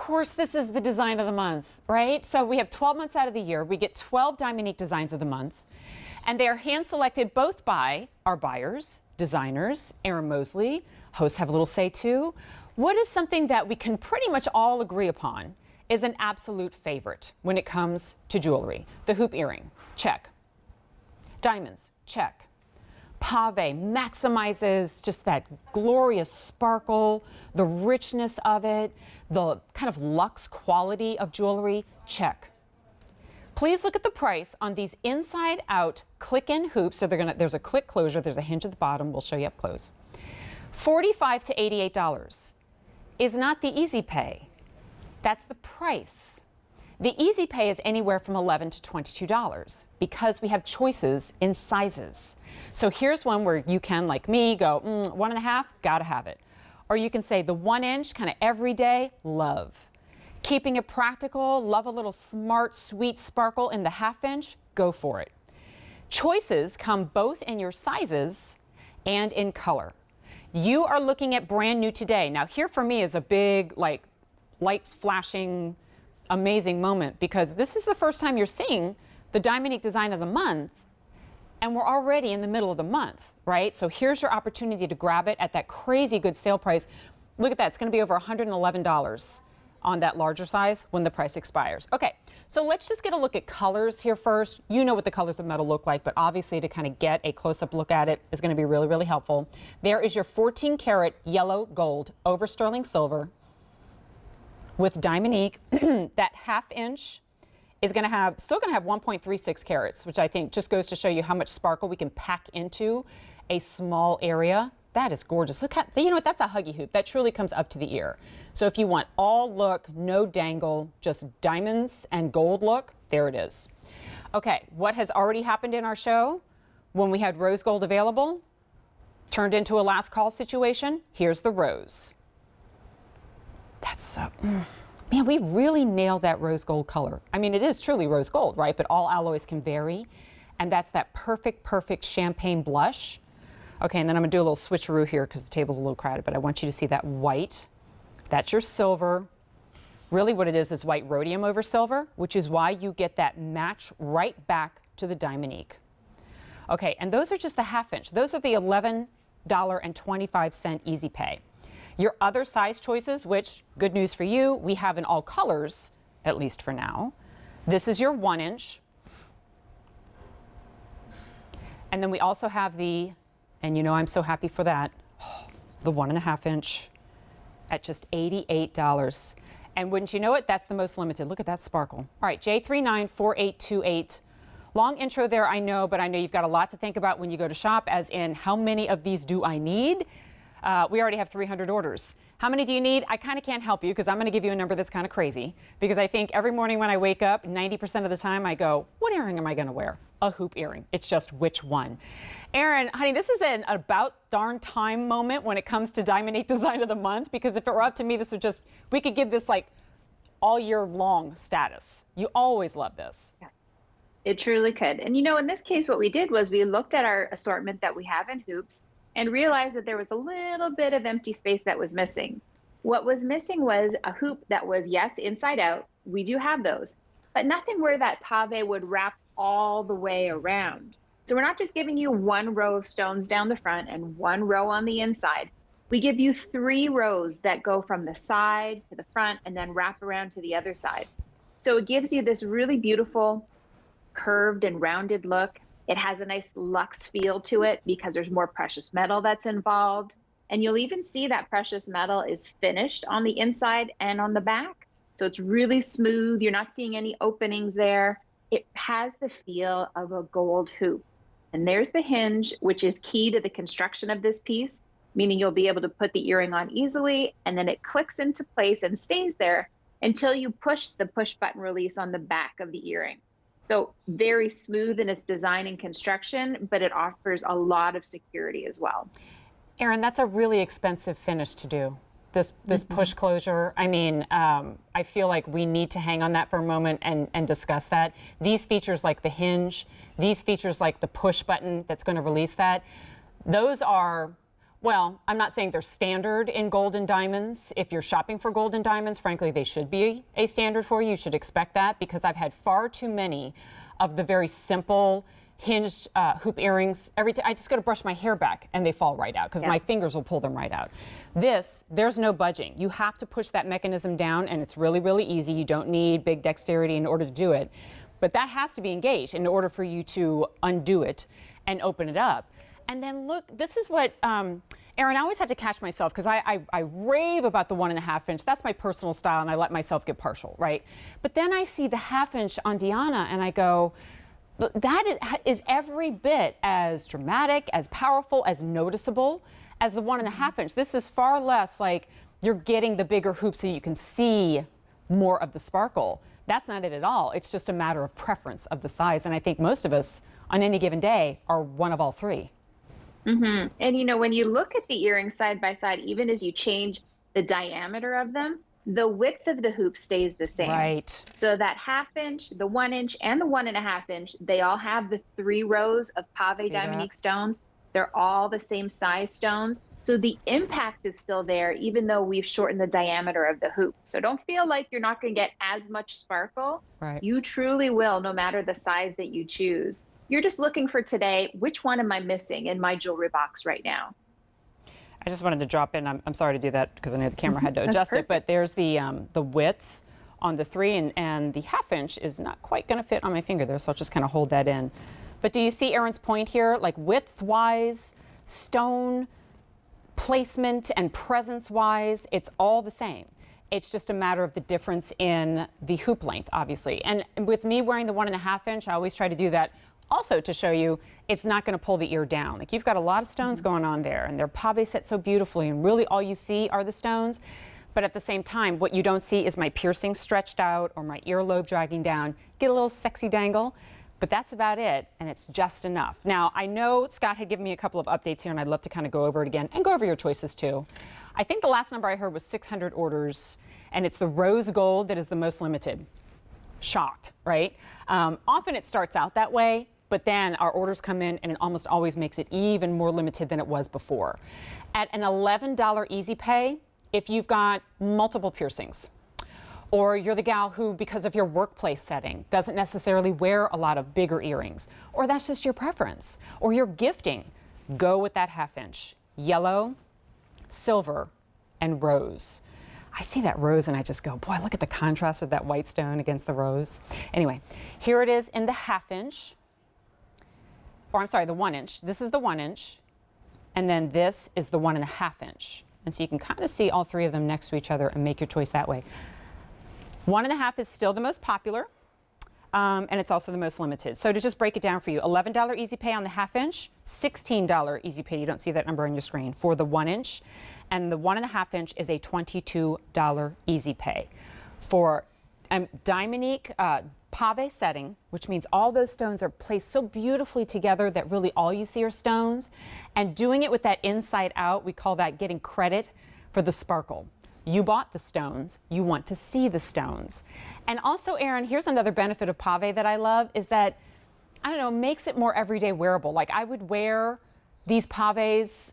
course, this is the design of the month, right? So we have 12 months out of the year. We get 12 Diamonique designs of the month, and they are hand-selected both by our buyers, designers, Aaron Mosley. Hosts have a little say too. What is something that we can pretty much all agree upon is an absolute favorite when it comes to jewelry? The hoop earring, check. Diamonds, check. Pave maximizes just that glorious sparkle, the richness of it, the kind of luxe quality of jewelry, check. Please look at the price on these inside out click-in hoops. So there's a click closure, there's a hinge at the bottom. We'll show you up close. $45 to $88 is not the easy pay. That's the price. The easy pay is anywhere from $11 to $22 because we have choices in sizes. So here's one where you can, like me, go 1.5, gotta have it. Or you can say the 1 inch, kind of everyday, love. Keeping it practical, love a little smart, sweet sparkle in the 1/2 inch, go for it. Choices come both in your sizes and in color. You are looking at brand new today. Now here for me is a big, like, lights flashing, amazing moment because this is the first time you're seeing the Diamonique design of the month, and we're already in the middle of the month, right? So here's your opportunity to grab it at that crazy good sale price. Look at that, it's gonna be over $111 on that larger size when the price expires. Okay, so let's just get a look at colors here first. You know what the colors of metal look like, but obviously to kind of get a close-up look at it is gonna be really, really helpful. There is your 14 karat yellow gold over sterling silver with Diamonique. That 1/2 inch is still gonna have 1.36 carats, which I think just goes to show you how much sparkle we can pack into a small area. That is gorgeous. Look at, you know what, that's a huggy hoop. That truly comes up to the ear. So if you want all look, no dangle, just diamonds and gold look, there it is. Okay, what has already happened in our show when we had rose gold available, turned into a last call situation? Here's the rose. That's so, man, we really nailed that rose gold color. I mean, it is truly rose gold, right? But all alloys can vary. And that's that perfect, perfect champagne blush. Okay, and then I'm gonna do a little switcheroo here because the table's a little crowded, but I want you to see that white. That's your silver. Really what it is white rhodium over silver, which is why you get that match right back to the Diamonique. Okay, and those are just the 1/2 inch. Those are the $11.25 easy pay. Your other size choices, which, good news for you, we have in all colors, at least for now. This is your 1 inch. And then we also have the, and you know I'm so happy for that, the 1.5 inch at just $88. And wouldn't you know it, that's the most limited. Look at that sparkle. All right, J394828. Long intro there, I know, but I know you've got a lot to think about when you go to shop, as in how many of these do I need? We already have 300 orders. How many do you need? I kind of can't help you because I'm going to give you a number that's kind of crazy because I think every morning when I wake up, 90% of the time I go, what earring am I going to wear? A hoop earring. It's just which one. Aaron, honey, this is an about darn time moment when it comes to Diamonique Design of the Month because if it were up to me, this would just, we could give this like all year long status. You always love this. Yeah. It truly could. And you know, in this case, what we did was we looked at our assortment that we have in hoops and realized that there was a little bit of empty space that was missing. What was missing was a hoop that was, yes, inside out. We do have those, but nothing where that pave would wrap all the way around. So we're not just giving you 1 row of stones down the front and 1 row on the inside. We give you 3 rows that go from the side to the front and then wrap around to the other side. So it gives you this really beautiful curved and rounded look. It has a nice luxe feel to it because there's more precious metal that's involved. And you'll even see that precious metal is finished on the inside and on the back. So it's really smooth. You're not seeing any openings there. It has the feel of a gold hoop. And there's the hinge, which is key to the construction of this piece, meaning you'll be able to put the earring on easily, and then it clicks into place and stays there until you push the push button release on the back of the earring. So very smooth in its design and construction, but it offers a lot of security as well. Aaron, that's a really expensive finish to do, this push closure. I mean, I feel like we need to hang on that for a moment and discuss that. These features like the hinge, these features like the push button that's going to release that, those are, Well, I'm not saying they're standard in gold and diamonds. If you're shopping for gold and diamonds, frankly, they should be a standard for you. You should expect that, because I've had far too many of the very simple hinged hoop earrings. Every time I just go to brush my hair back and they fall right out, because my fingers will pull them right out. There's no budging. You have to push that mechanism down, and it's really, really easy. You don't need big dexterity in order to do it. But that has to be engaged in order for you to undo it and open it up. And then look, this is what, Erin, I always have to catch myself, because I rave about the 1.5 inch. That's my personal style, and I let myself get partial, right? But then I see the 1/2 inch on Deanna, and I go, that is every bit as dramatic, as powerful, as noticeable as the 1.5 inch. This is far less like you're getting the bigger hoop so you can see more of the sparkle. That's not it at all. It's just a matter of preference of the size. And I think most of us on any given day are one of all three. Mm-hmm. And you know, when you look at the earrings side by side, even as you change the diameter of them, the width of the hoop stays the same. Right. So that 1/2 inch, the 1 inch, and the 1.5 inch, they all have the 3 rows of Pave Diamonique stones. They're all the same size stones. So the impact is still there, even though we've shortened the diameter of the hoop. So don't feel like you're not going to get as much sparkle. Right. You truly will, no matter the size that you choose. You're just looking for today, which one am I missing in my jewelry box right now? I just wanted to drop in. I'm sorry to do that, because I know the camera had to adjust it, but there's the width on the 3, and the 1/2 inch is not quite going to fit on my finger there, so I'll just kind of hold that in. But do you see Erin's point here? Like width-wise, stone placement and presence-wise, it's all the same. It's just a matter of the difference in the hoop length, obviously. And with me wearing the 1.5 inch, I always try to do that also to show you it's not going to pull the ear down. Like, you've got a lot of stones going on there, and they're Pave set so beautifully, and really all you see are the stones. But at the same time, what you don't see is my piercing stretched out or my earlobe dragging down. Get a little sexy dangle, but that's about it, and it's just enough. Now, I know Scott had given me a couple of updates here, and I'd love to kind of go over it again and go over your choices too. I think the last number I heard was 600 orders, and it's the rose gold that is the most limited. Shocked, right? Often it starts out that way, but then our orders come in, and it almost always makes it even more limited than it was before. At an $11 easy pay, if you've got multiple piercings, or you're the gal who, because of your workplace setting, doesn't necessarily wear a lot of bigger earrings, or that's just your preference, or you're gifting, go with that 1/2 inch. Yellow, silver, and rose. I see that rose and I just go, boy, look at the contrast of that white stone against the rose. Anyway, here it is in the 1/2 inch. Or I'm sorry, the 1 inch. This is the 1 inch. And then this is the 1.5 inch. And so you can kind of see all three of them next to each other and make your choice that way. 1.5 is still the most popular. And it's also the most limited. So to just break it down for you, $11 easy pay on the 1/2 inch, $16 easy pay, you don't see that number on your screen, for the 1 inch. And the 1.5 inch is a $22 easy pay. For Diamonique Pave setting, which means all those stones are placed so beautifully together that really all you see are stones. And doing it with that inside out, we call that getting credit for the sparkle. You bought the stones, you want to see the stones. And also, Erin, here's another benefit of Pave that I love, is that, I don't know, makes it more everyday wearable. Like, I would wear these Paves,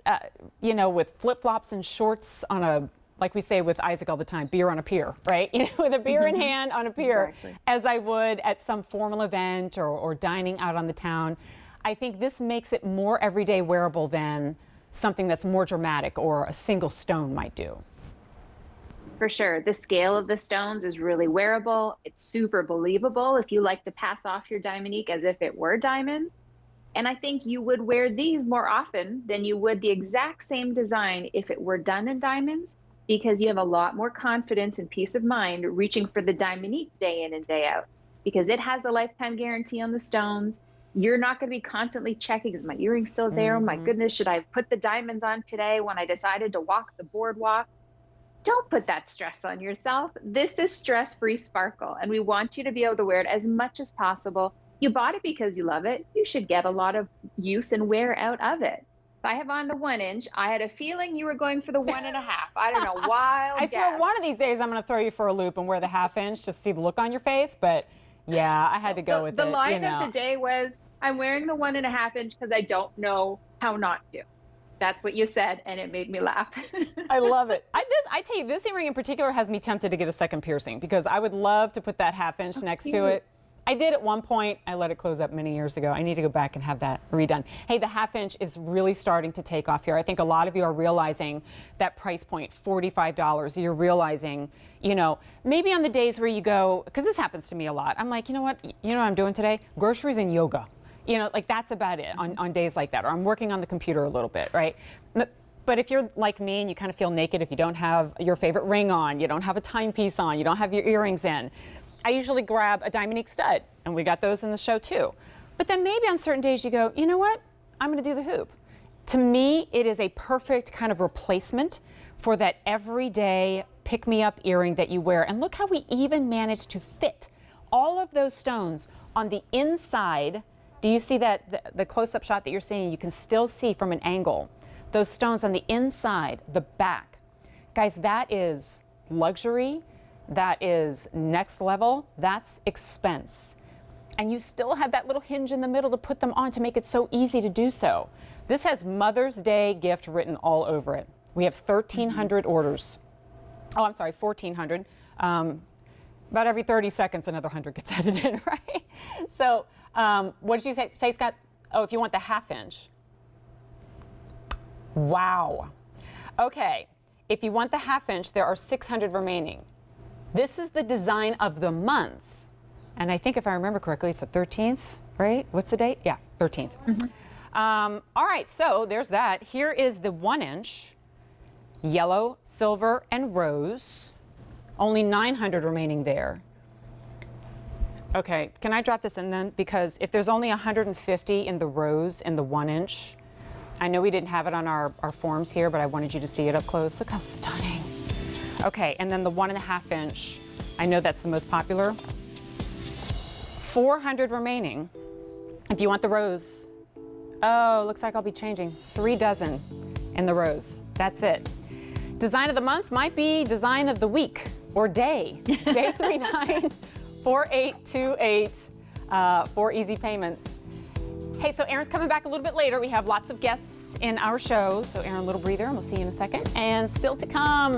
you know, with flip-flops and shorts on a, like we say with Isaac all the time, beer on a pier, right? You know, with a beer in hand on a pier, exactly, as I would at some formal event or dining out on the town. I think this makes it more everyday wearable than something that's more dramatic or a single stone might do. For sure. The scale of the stones is really wearable. It's super believable if you like to pass off your Diamonique as if it were diamond. And I think you would wear these more often than you would the exact same design if it were done in diamonds, because you have a lot more confidence and peace of mind reaching for the Diamonique day in and day out, because it has a lifetime guarantee on the stones. You're not going to be constantly checking, is my earring still there? Oh my goodness, should I have put the diamonds on today when I decided to walk the boardwalk? Don't put that stress on yourself. This is stress-free sparkle, and we want you to be able to wear it as much as possible. You bought it because you love it. You should get a lot of use and wear out of it. If I have on the 1 inch, I had a feeling you were going for the 1.5. I don't know, wild I swear one of these days I'm going to throw you for a loop and wear the 1/2 inch just to see the look on your face. But yeah, I had to go with it. The line of the day was, I'm wearing the 1.5 inch because I don't know how not to. That's what you said, and it made me laugh. I love it. I tell you, this earring in particular has me tempted to get a second piercing because I would love to put that half inch next to it. I did at one point. I let it close up many years ago. I need to go back and have that redone. Hey, the half inch is really starting to take off here. I think a lot of you are realizing that price point, $45. You're realizing, you know, maybe on the days where you go, because this happens to me a lot. I'm like, you know what I'm doing today? Groceries and yoga. You know, like that's about it on days like that. Or I'm working on the computer a little bit, right? But if you're like me and you kind of feel naked, if you don't have your favorite ring on, you don't have a timepiece on, you don't have your earrings in, I usually grab a Diamonique stud, and we got those in the show too. But then maybe on certain days you go, you know what? I'm going to do the hoop. To me, it is a perfect kind of replacement for that everyday pick-me-up earring that you wear. And look how we even managed to fit all of those stones on the inside. Do you see that, the close-up shot that you're seeing? You can still see from an angle those stones on the inside, the back. Guys, that is luxury. That is next level. That's expense. And you still have that little hinge in the middle to put them on to make it so easy to do so. This has Mother's Day gift written all over it. We have 1,300 orders. Oh, I'm sorry, 1,400. About every 30 seconds, another 100 gets added in, right? So what did you say, Scott? Oh, if you want the half inch. Wow. Okay, if you want the half inch, there are 600 remaining. This is the design of the month. And I think if I remember correctly, it's the 13th, right? What's the date? Yeah, 13th. All right, so there's that. Here is the 1 inch, yellow, silver, and rose. Only 900 remaining there. Okay, can I drop this in then? Because if there's only 150 in the rose and the 1 inch, I know we didn't have it on our forms here, but I wanted you to see it up close. Look how stunning. Okay, and then the 1.5 inch, I know that's the most popular. 400 remaining. If you want the rose, oh, looks like I'll be changing. 3 dozen in the rose. That's it. Design of the month might be design of the week or day. J394828 for easy payments. Hey, so Erin's coming back a little bit later. We have lots of guests in our show. So Erin, a little breather, and we'll see you in a second. And still to come,